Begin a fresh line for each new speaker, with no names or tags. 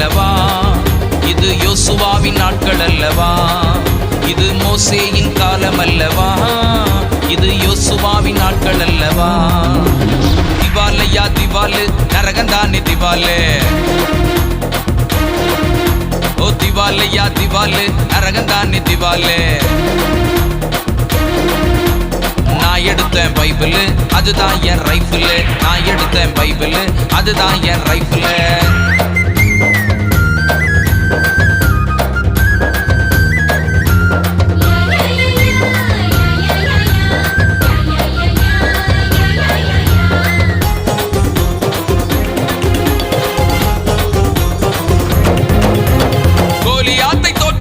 அல்லவா, இது யோசுவாவின் நாட்கள் அல்லவா, இது மோசேயின் காலம் அல்லவா, இது யோசுவாவின் நாட்கள் அல்லவா. திவாலையா திவாலு, நரகந்தானே திவாலு. ஓ திவாலையா திவாலு, நரகந்தானே திவாலு. நான் எடுத்தேன் பைபிள், அதுதான் என் ரைஃபிள். நான் எடுத்தேன் பைபிள், அதுதான் என் ரைஃபிள்.